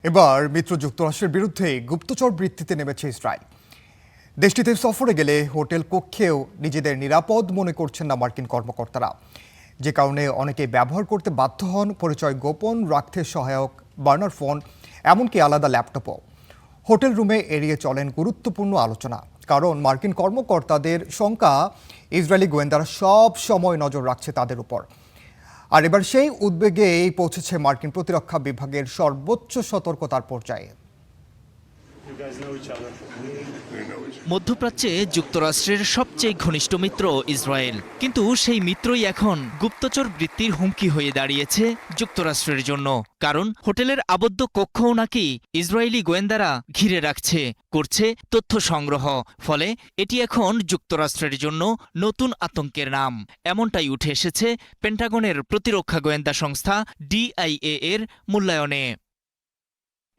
এবার মিত্র যুক্তরাষ্ট্রের বিরুদ্ধে গুপ্তচর বৃত্তিতে নেমেছে ইসরায়েল। দেশটিতে সফরে গেলে হোটেল কক্ষেও নিজেদের নিরাপদ মনে করছেন না মার্কিন কর্মকর্তারা, যে কারণে অনেকে ব্যবহার করতে বাধ্য হন পরিচয় গোপন রাখতে সহায়ক বার্নার ফোন, এমনকি আলাদা ল্যাপটপও। হোটেল রুমে এড়িয়ে চলেন গুরুত্বপূর্ণ আলোচনা, কারণ মার্কিন কর্মকর্তাদের শঙ্কা ইসরায়েলি গোয়েন্দারা সব সময় নজর রাখছে তাদের উপর। আর এবার সেই উদ্বেগেই পৌঁছেছে মার্কিন প্রতিরক্ষা বিভাগের সর্বোচ্চ সতর্কতার পর্যায়ে। মধ্যপ্রাচ্যে যুক্তরাষ্ট্রের সবচেয়ে ঘনিষ্ঠ মিত্র ইসরায়েল, কিন্তু সেই মিত্রই এখন গুপ্তচর বৃত্তির হুমকি হয়ে দাঁড়িয়েছে যুক্তরাষ্ট্রের জন্য। কারণ হোটেলের আবদ্ধ কক্ষও নাকি ইসরায়েলি গোয়েন্দারা ঘিরে রাখছে, করছে তথ্য সংগ্রহ। ফলে এটি এখন যুক্তরাষ্ট্রের জন্য নতুন আতঙ্কের নাম, এমনটাই উঠে এসেছে পেন্টাগনের প্রতিরক্ষা গোয়েন্দা সংস্থা ডিআইএ এর মূল্যায়নে।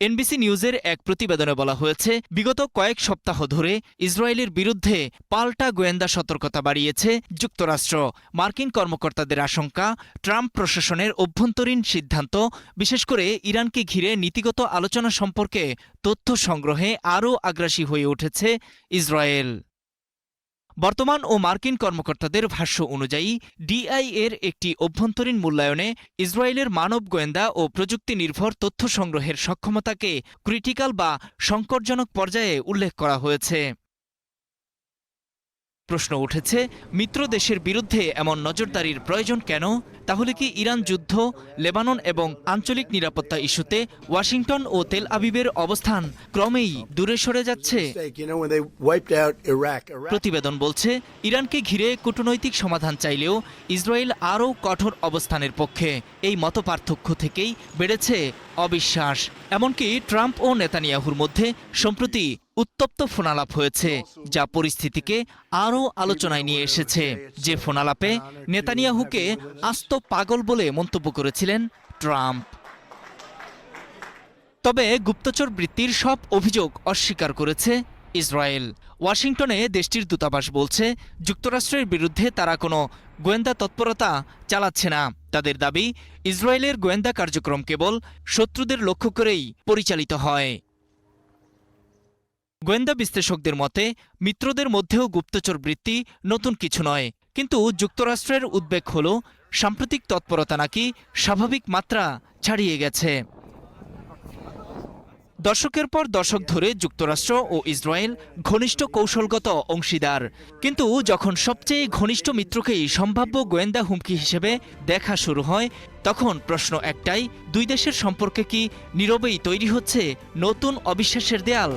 এনবিসি নিউজের এক প্রতিবেদনে বলা হয়েছে, বিগত কয়েক সপ্তাহ ধরে ইসরায়েলের বিরুদ্ধে পাল্টা গোয়েন্দা সতর্কতা বাড়িয়েছে যুক্তরাষ্ট্র। মার্কিন কর্মকর্তাদের আশঙ্কা, ট্রাম্প প্রশাসনের অভ্যন্তরীণ সিদ্ধান্ত, বিশেষ করে ইরানকে ঘিরে নীতিগত আলোচনা সম্পর্কে তথ্য সংগ্রহে আরও আগ্রাসী হয়ে উঠেছে ইসরায়েল। বর্তমান ও মার্কিন কর্মকর্তাদের ভাষ্য অনুযায়ী ডিআইএর একটি অভ্যন্তরীণ মূল্যায়নে ইসরায়েলের মানব গোয়েন্দা ও প্রযুক্তি নির্ভর তথ্য সংগ্রহের সক্ষমতাকে ক্রিটিক্যাল বা সংকটজনক পর্যায়ে উল্লেখ করা হয়েছে। প্রশ্ন উঠেছে, মিত্র দেশের বিরুদ্ধে এমন নজরদারির প্রয়োজন কেন? তাহলে কি ইরান যুদ্ধ, লেবানন এবং আঞ্চলিক নিরাপত্তা ইস্যুতে ওয়াশিংটন ও তেল আবিবের অবস্থান ক্রমেই দূরে সরে যাচ্ছে? প্রতিবেদন বলছে, ইরানকে ঘিরে কূটনৈতিক সমাধান চাইলেও ইসরায়েল আরও কঠোর অবস্থানের পক্ষে। এই মতপার্থক্য থেকেই বেড়েছে অবিশ্বাস। এমনকি ট্রাম্প ও নেতানিয়াহুর মধ্যে সম্প্রতি উত্তপ্ত ফোনালাপ হয়েছে, যা পরিস্থিতিকে আরও আলোচনায় নিয়ে এসেছে। যে ফোনালাপে নেতানিয়াহুকে আস্ত পাগল বলে মন্তব্য করেছিলেন ট্রাম্প। তবে গুপ্তচর বৃত্তির সব অভিযোগ অস্বীকার করেছে ইসরায়েল। ওয়াশিংটনে দেশটির দূতাবাস বলছে, যুক্তরাষ্ট্রের বিরুদ্ধে তারা কোনো গোয়েন্দা তৎপরতা চালাচ্ছে না। তাদের দাবি, ইসরায়েলের গোয়েন্দা কার্যক্রম কেবল শত্রুদের লক্ষ্য করেই পরিচালিত হয়। গোয়েন্দা বিশ্লেষকদের মতে, মিত্রদের মধ্যেও গুপ্তচর বৃত্তি নতুন কিছু নয়, কিন্তু যুক্তরাষ্ট্রের উদ্বেগ হল সাম্প্রতিক তৎপরতা নাকি স্বাভাবিক মাত্রা ছাড়িয়ে গেছে। দশকের পর দশক ধরে যুক্তরাষ্ট্র ও ইসরায়েল ঘনিষ্ঠ কৌশলগত অংশীদার, কিন্তু যখন সবচেয়ে ঘনিষ্ঠ মিত্রকেই সম্ভাব্য গোয়েন্দা হুমকি হিসেবে দেখা শুরু হয়, তখন প্রশ্ন একটাই, দুই দেশের সম্পর্কে কি নীরবেই তৈরি হচ্ছে নতুন অবিশ্বাসের দেয়াল?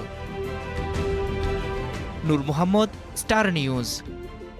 নূর মোহাম্মদ, স্টার নিউজ।